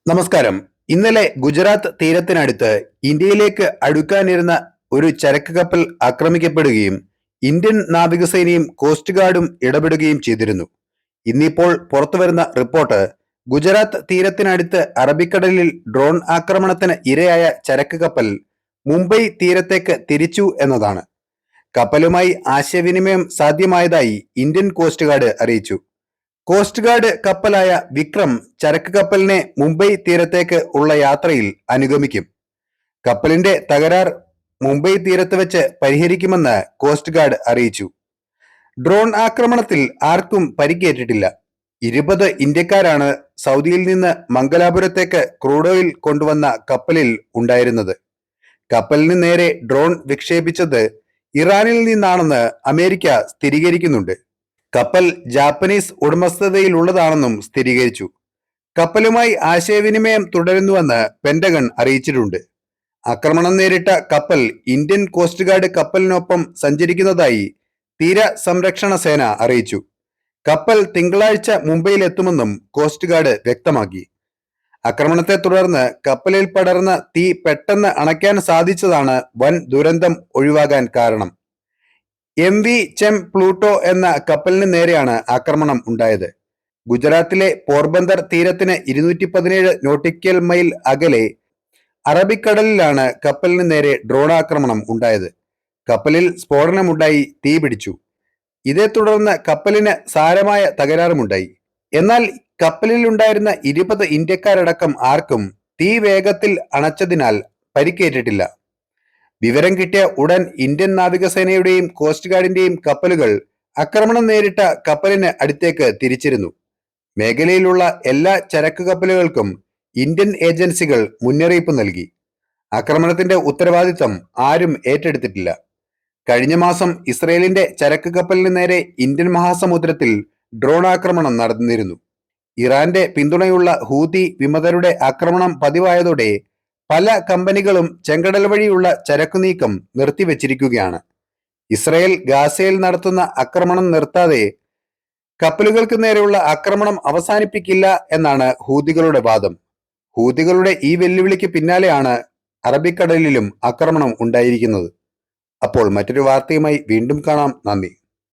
നമസ്കാരം. ഇന്നലെ ഗുജറാത്ത് തീരത്തിനടുത്ത് ഇന്ത്യയിലേക്ക് അടുക്കാനിരുന്ന ഒരു ചരക്ക് കപ്പൽ ആക്രമിക്കപ്പെടുകയും ഇന്ത്യൻ നാവികസേനയും കോസ്റ്റ് ഗാർഡും ഇടപെടുകയും ചെയ്തിരുന്നു. ഇന്നിപ്പോൾ പുറത്തുവരുന്ന റിപ്പോർട്ട് ഗുജറാത്ത് തീരത്തിനടുത്ത് അറബിക്കടലിൽ ഡ്രോൺ ആക്രമണത്തിന് ഇരയായ ചരക്ക് കപ്പൽ മുംബൈ തീരത്തേക്ക് തിരിച്ചു എന്നതാണ്. കപ്പലുമായി ആശയവിനിമയം സാധ്യമായതായി ഇന്ത്യൻ കോസ്റ്റ് ഗാർഡ് അറിയിച്ചു. കോസ്റ്റ് ഗാർഡ് കപ്പലായ വിക്രം ചരക്ക് കപ്പലിനെ മുംബൈ തീരത്തേക്ക് ഉള്ള യാത്രയിൽ അനുഗമിക്കും. കപ്പലിന്റെ തകരാർ മുംബൈ തീരത്ത് വെച്ച് പരിഹരിക്കുമെന്ന് കോസ്റ്റ് ഗാർഡ് അറിയിച്ചു. ഡ്രോൺ ആക്രമണത്തിൽ ആർക്കും പരിക്കേറ്റിട്ടില്ല. 20 ഇന്ത്യക്കാരാണ് സൗദിയിൽ നിന്ന് മംഗലാപുരത്തേക്ക് ക്രൂഡ് ഓയിൽ കൊണ്ടുവന്ന കപ്പലിൽ ഉണ്ടായിരുന്നത്. കപ്പലിന് നേരെ ഡ്രോൺ വിക്ഷേപിച്ചത് ഇറാനിൽ നിന്നാണെന്ന് അമേരിക്ക സ്ഥിരീകരിക്കുന്നുണ്ട്. കപ്പൽ ജാപ്പനീസ് ഉടമസ്ഥതയിലുള്ളതാണെന്നും സ്ഥിരീകരിച്ചു. കപ്പലുമായി ആശയവിനിമയം തുടരുന്നുവെന്ന് പെന്റഗൺ അറിയിച്ചിട്ടുണ്ട്. ആക്രമണം നേരിട്ട കപ്പൽ ഇന്ത്യൻ കോസ്റ്റ് ഗാർഡ് കപ്പലിനൊപ്പം സഞ്ചരിക്കുന്നതായി തീര സംരക്ഷണ സേന അറിയിച്ചു. കപ്പൽ തിങ്കളാഴ്ച മുംബൈയിലെത്തുമെന്നും കോസ്റ്റ് ഗാർഡ് വ്യക്തമാക്കി. ആക്രമണത്തെ തുടർന്ന് കപ്പലിൽ പടർന്ന തീ പെട്ടെന്ന് അണയ്ക്കാൻ സാധിച്ചതാണ് വൻ ദുരന്തം ഒഴിവാകാൻ കാരണം. MV ചെം പ്ലൂട്ടോ എന്ന കപ്പലിന് നേരെയാണ് ആക്രമണം ഉണ്ടായത്. ഗുജറാത്തിലെ പോർബന്ദർ തീരത്തിന് 217 നോട്ടിക്കൽ മൈൽ അകലെ അറബിക്കടലിലാണ് കപ്പലിന് നേരെ ഡ്രോൺ ആക്രമണം ഉണ്ടായത്. കപ്പലിൽ സ്ഫോടനമുണ്ടായി തീ പിടിച്ചു. ഇതേ തുടർന്ന് കപ്പലിന് സാരമായ തകരാറുമുണ്ടായി. എന്നാൽ കപ്പലിൽ ഉണ്ടായിരുന്ന 20 ഇന്ത്യക്കാരടക്കം ആർക്കും തീ വേഗത്തിൽ അണച്ചതിനാൽ പരിക്കേറ്റിട്ടില്ല. വിവരം കിട്ടിയ ഉടൻ ഇന്ത്യൻ നാവികസേനയുടെയും കോസ്റ്റ് ഗാർഡിന്റെയും കപ്പലുകൾ ആക്രമണം നേരിട്ട കപ്പലിന് അടുത്തേക്ക് തിരിച്ചിരുന്നു. മേഖലയിലുള്ള എല്ലാ ചരക്ക് കപ്പലുകൾക്കും ഇന്ത്യൻ ഏജൻസികൾ മുന്നറിയിപ്പ് നൽകി. ആക്രമണത്തിന്റെ ഉത്തരവാദിത്തം ആരും ഏറ്റെടുത്തിട്ടില്ല. കഴിഞ്ഞ മാസം ഇസ്രയേലിന്റെ ചരക്ക് കപ്പലിന് നേരെ ഇന്ത്യൻ മഹാസമുദ്രത്തിൽ ഡ്രോൺ ആക്രമണം നടന്നിരുന്നു. ഇറാന്റെ പിന്തുണയുള്ള ഹൂതി വിമതരുടെ ആക്രമണം പതിവായതോടെ പല കമ്പനികളും ചെങ്കടൽ വഴിയുള്ള ചരക്കു നീക്കം നിർത്തിവെച്ചിരിക്കുകയാണ്. ഇസ്രയേൽ ഗാസയിൽ നടത്തുന്ന ആക്രമണം നിർത്താതെ കപ്പലുകൾക്ക് നേരെയുള്ള ആക്രമണം അവസാനിപ്പിക്കില്ല എന്നാണ് ഹൂതികളുടെ വാദം. ഹൂതികളുടെ ഈ വെല്ലുവിളിക്ക് പിന്നാലെയാണ് അറബിക്കടലിലും ആക്രമണം ഉണ്ടായിരിക്കുന്നത്. അപ്പോൾ മറ്റൊരു വാർത്തയുമായി വീണ്ടും കാണാം. നന്ദി.